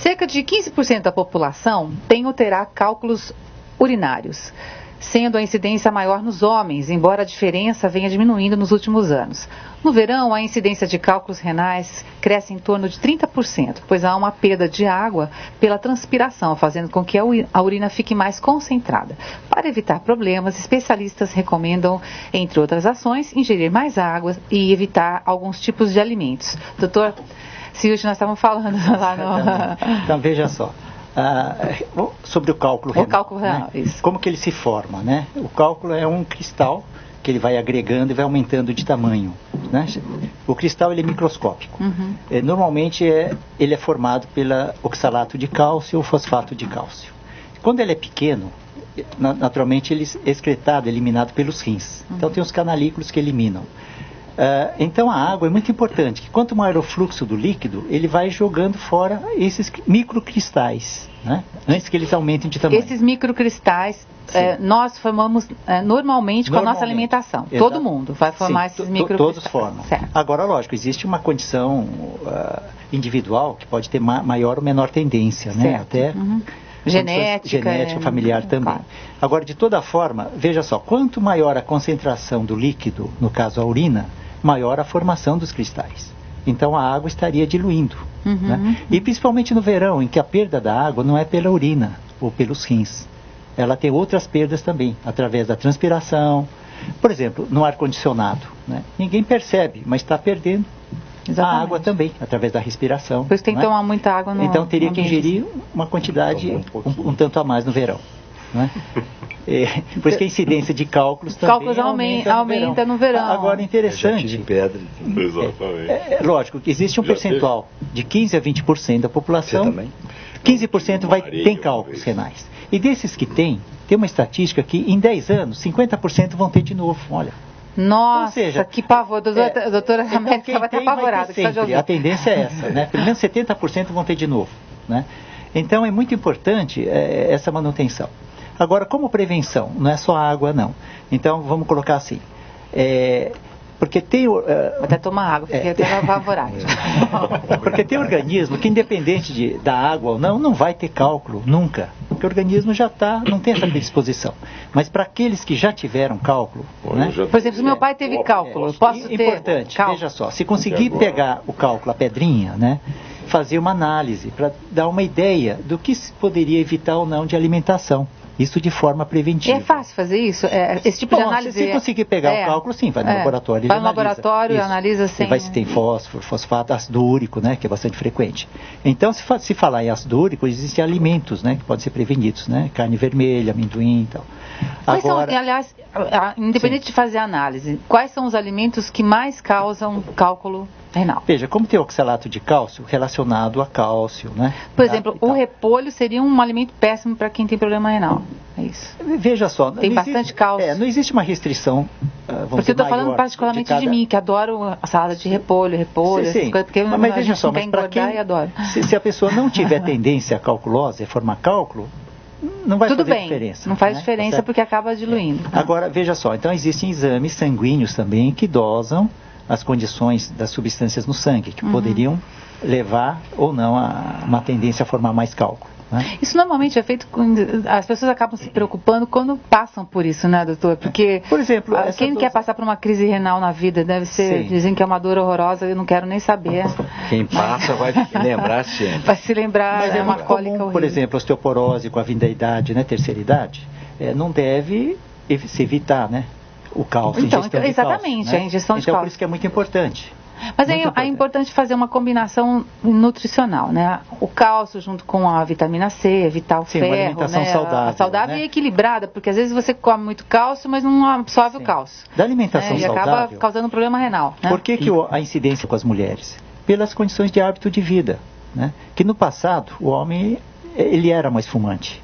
Cerca de 15% da população tem ou terá cálculos urinários, sendo a incidência maior nos homens, embora a diferença venha diminuindo nos últimos anos. No verão, a incidência de cálculos renais cresce em torno de 30%, pois há uma perda de água pela transpiração, fazendo com que a urina fique mais concentrada. Para evitar problemas, especialistas recomendam, entre outras ações, ingerir mais água e evitar alguns tipos de alimentos. Doutor Silvio, nós estávamos falando lá no... Então, veja só. Sobre o cálculo renal. O cálculo renal, né? Isso. Como que ele se forma, né? O cálculo é um cristal que ele vai agregando e vai aumentando de tamanho, né? O cristal ele é microscópico. Uhum. Normalmente ele é formado pelo oxalato de cálcio ou fosfato de cálcio. Quando ele é pequeno, naturalmente ele é excretado, eliminado pelos rins. Uhum. Então tem os canalículos que eliminam. Então a água é muito importante, que quanto maior o fluxo do líquido, ele vai jogando fora esses microcristais, né? Antes que eles aumentem de tamanho. Esses microcristais nós formamos normalmente com a nossa alimentação. Exato. Todo mundo vai formar esses microcristais. Todos formam. Certo. Agora, lógico, existe uma condição individual que pode ter maior ou menor tendência, né? Até genética familiar também. Claro. Agora, de toda forma, veja só, quanto maior a concentração do líquido, no caso a urina, maior a formação dos cristais. Então a água estaria diluindo. Né? E principalmente no verão, em que a perda da água não é pela urina ou pelos rins. Ela tem outras perdas também, através da transpiração. Por exemplo, no ar-condicionado, né? Ninguém percebe, mas está perdendo. Exatamente. A água também, através da respiração. Por isso tem que tomar muita água no Então teria que ingerir uma quantidade um tanto a mais no verão. Né? Por isso que a incidência de cálculos também aumenta no verão. Agora, interessante. De pedra. Exatamente. Lógico que existe um percentual de 15 a 20% da população. 15% tem cálculos renais. E desses que tem uma estatística que em 10 anos, 50% vão ter de novo. Olha. Nossa, ou seja, que pavor. A doutora América estava até apavorada. A tendência é essa, né? Pelo menos 70% vão ter de novo. Né? Então é muito importante essa manutenção. Agora, como prevenção, não é só água, não. Então, vamos colocar assim. Porque tem... Vou até tomar água, porque eu tenho apavorado. Porque tem organismo que, independente da água ou não vai ter cálculo, nunca. Porque o organismo já não tem essa predisposição. Mas para aqueles que já tiveram cálculo... né? Por exemplo, se meu pai teve cálculo, posso ter importante, cálculo? Veja só, se conseguir pegar o cálculo, a pedrinha, né? Fazer uma análise para dar uma ideia do que se poderia evitar ou não de alimentação. Isso de forma preventiva. É fácil fazer isso? Esse tipo de análise... Se conseguir pegar o cálculo, sim, vai no laboratório e vai no laboratório e analisa sem... Vai se tem fósforo, fosfato, ácido úrico, né, que é bastante frequente. Então, se falar em ácido úrico, existem alimentos, né, que podem ser prevenidos, né, carne vermelha, amendoim e tal. Quais são, aliás, independente de fazer análise, quais são os alimentos que mais causam cálculo renal? Veja, como tem oxalato de cálcio relacionado a cálcio, né? Por exemplo, o repolho seria um alimento péssimo para quem tem problema renal. É isso. Veja só. Tem bastante cálcio. Não existe uma restrição, porque eu estou falando particularmente de mim, que adoro a salada de repolho, sim. Essas coisas, porque mas veja só, quer engordar e adoro. Se a pessoa não tiver tendência à calculose, a formar cálculo, não vai fazer diferença. Não faz diferença porque acaba diluindo. Agora, veja só, então existem exames sanguíneos também que dosam as condições das substâncias no sangue, que poderiam levar ou não a uma tendência a formar mais cálculo. Né? Isso normalmente é feito as pessoas acabam se preocupando quando passam por isso, né, doutor? Porque, por exemplo, quem quer passar por uma crise renal na vida deve ser, dizem que é uma dor horrorosa, eu não quero nem saber. Quem passa vai lembrar sempre. Vai se lembrar, mas é uma cólica horrível. Por exemplo, osteoporose com a vinda da idade, né, terceira idade, não deve se evitar, né? O cálcio, então, ingestão de exatamente, cálcio, né? A ingestão de então, cálcio. Por isso que é muito importante. Mas é importante fazer uma combinação nutricional, né? O cálcio junto com a vitamina C, evitar o ferro, uma alimentação né? saudável, né? E equilibrada, porque às vezes você come muito cálcio, mas não absorve o cálcio. Da alimentação saudável. E acaba causando um problema renal. Né? Por que a incidência com as mulheres? Pelas condições de hábito de vida, né? Que no passado o homem ele era mais fumante.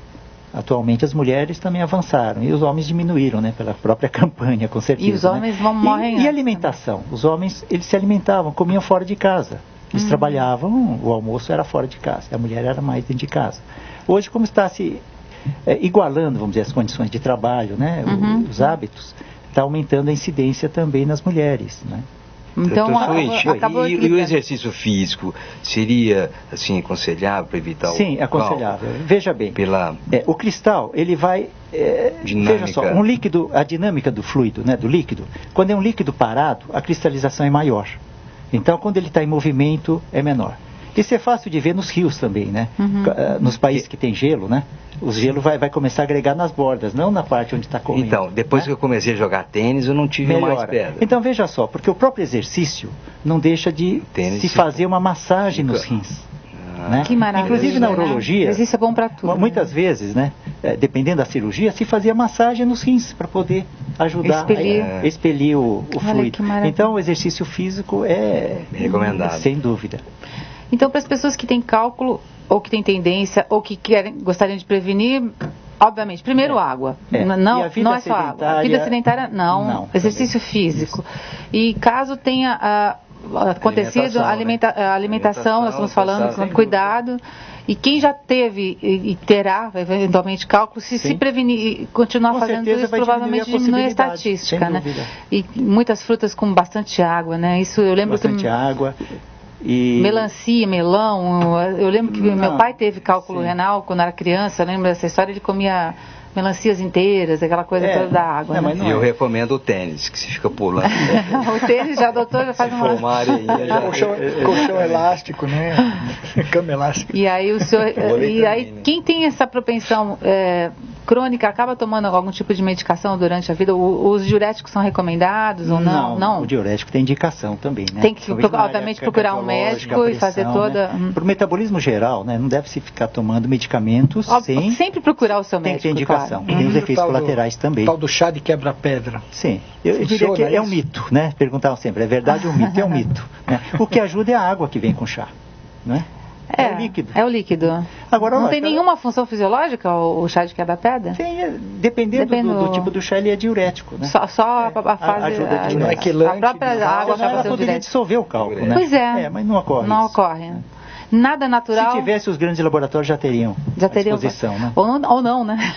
Atualmente as mulheres também avançaram e os homens diminuíram, né, pela própria campanha, com certeza. E os homens morrem. E alimentação? Os homens, eles se alimentavam, comiam fora de casa. Eles trabalhavam, o almoço era fora de casa, a mulher era mais dentro de casa. Hoje, como está se igualando, vamos dizer, as condições de trabalho, né, os hábitos, está aumentando a incidência também nas mulheres, né? Então, acabou e o exercício físico seria, assim, aconselhável para evitar Sim, aconselhável. Veja bem, o cristal, ele vai... veja só, um líquido, a dinâmica do fluido, né, do líquido, quando é um líquido parado, a cristalização é maior. Então, quando ele está em movimento, é menor. Isso é fácil de ver nos rios também, né? Nos países que tem gelo, né? O gelo vai começar a agregar nas bordas, não na parte onde está correndo. Então, depois que eu comecei a jogar tênis, eu não tive mais pedra. Então, veja só, porque o próprio exercício não deixa de se fazer uma massagem nos rins. Né? Que maravilha. Inclusive na urologia, mas isso é bom para tudo. Muitas vezes, né, dependendo da cirurgia, se fazia massagem nos rins para poder ajudar a expelir o fluido. Então, o exercício físico é recomendado, sem dúvida. Então, para as pessoas que têm cálculo, ou que têm tendência, ou que gostariam de prevenir, obviamente, primeiro água. Não é só água. A vida sedentária, não. Exercício físico. E caso tenha acontecido alimentação, nós estamos falando, cuidado. E quem já teve e terá, eventualmente, cálculo, se prevenir, continuar fazendo isso, provavelmente diminui a estatística, né? E muitas frutas com bastante água, né? Isso eu lembro bastante água. Melancia, melão. Eu lembro que meu pai teve cálculo renal quando era criança. Eu lembro dessa história, ele comia melancias inteiras, aquela coisa toda da água. E eu recomendo o tênis, que se fica pulando. O tênis já, doutor, já faz uma... Colchão elástico, né? Cama elástica. E aí, quem tem essa propensão crônica acaba tomando algum tipo de medicação durante a vida? Os diuréticos são recomendados ou não? Não, o diurético tem indicação também, né? Tem que, obviamente, procurar um médico e fazer toda... Para o metabolismo geral, né? Não deve se ficar tomando medicamentos sem... Sempre procurar o seu médico, tem que ter indicação. Claro. Tem os efeitos colaterais também. O tal do chá de quebra-pedra. Sim. Eu diria que é um mito, né? Perguntavam sempre, é verdade ou mito? É um mito. Né? O que ajuda é a água que vem com chá, né? É o líquido. É o líquido. Agora, não tem nenhuma função fisiológica o chá de quebra-pedra? Tem, dependendo do tipo do chá, ele é diurético, né? Só a fase... A própria água ela poderia dissolver o cálculo, né? Pois é. Mas não ocorre Não ocorre. Nada natural. Se tivesse, os grandes laboratórios já teriam disposição, né? Ou não, né?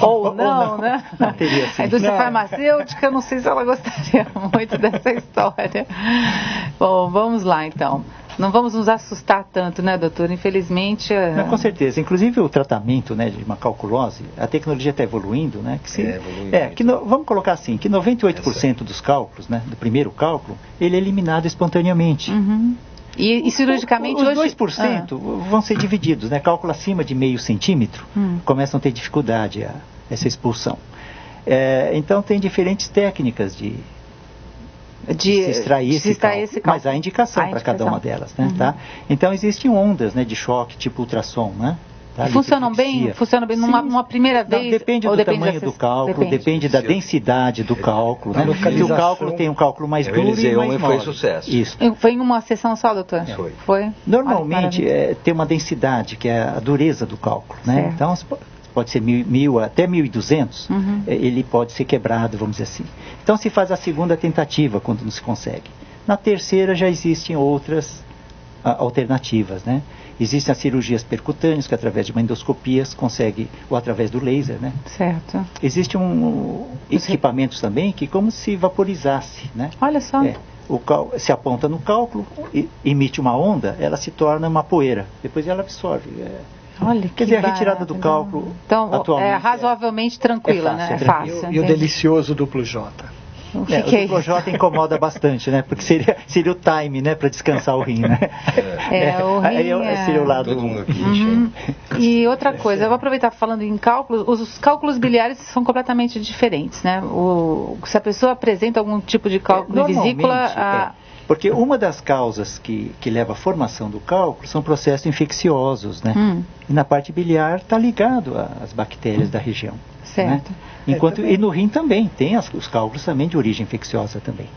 ou não, né? Não teria, sim. A indústria farmacêutica, eu não sei se ela gostaria muito dessa história. Bom, vamos lá então. Não vamos nos assustar tanto, né, doutor? Infelizmente... Não, com certeza. Inclusive o tratamento, né, de uma calculose, a tecnologia está evoluindo, né? Vamos colocar assim, que 98% dos cálculos, né, do primeiro cálculo, ele é eliminado espontaneamente. E cirurgicamente os 2% vão ser divididos, né? Cálculo acima de meio centímetro começam a ter dificuldade essa expulsão. Então tem diferentes técnicas de se extrair esse cálculo, mas há indicação para cada uma delas, né? Tá? Então existem ondas, né, de choque tipo ultrassom, né? Tá? Funcionam bem numa primeira vez? Não, depende do tamanho do cálculo, depende da densidade do cálculo, né? Porque o cálculo tem um cálculo mais duro e mais mole. Foi sucesso. Isso. Foi em uma sessão só, doutor? Foi. Normalmente tem uma densidade, que é a dureza do cálculo, né? Então pode ser 1.000 até 1.200, ele pode ser quebrado, vamos dizer assim. Então se faz a segunda tentativa quando não se consegue. Na terceira já existem outras alternativas, né? Existem as cirurgias percutâneas, que através de uma endoscopia se consegue, ou através do laser, né? Certo. Existem equipamentos também que como se vaporizasse, né? Olha só. Se aponta no cálculo, emite uma onda, ela se torna uma poeira. Depois ela absorve. Olha, quer dizer, a retirada do cálculo atualmente é razoavelmente tranquila, né? É fácil. E o delicioso duplo J. O duplo J incomoda bastante, né? Porque seria o time, né? Para descansar o rim, né? O rim seria o lado todo mundo aqui. E outra coisa, eu vou aproveitar falando em cálculos, os cálculos biliares são completamente diferentes, né? Se a pessoa apresenta algum tipo de cálculo de vesícula... Porque uma das causas que leva à formação do cálculo são processos infecciosos, né? E na parte biliar está ligado às bactérias da região. Certo. Né? E no rim também, tem os cálculos também de origem infecciosa também.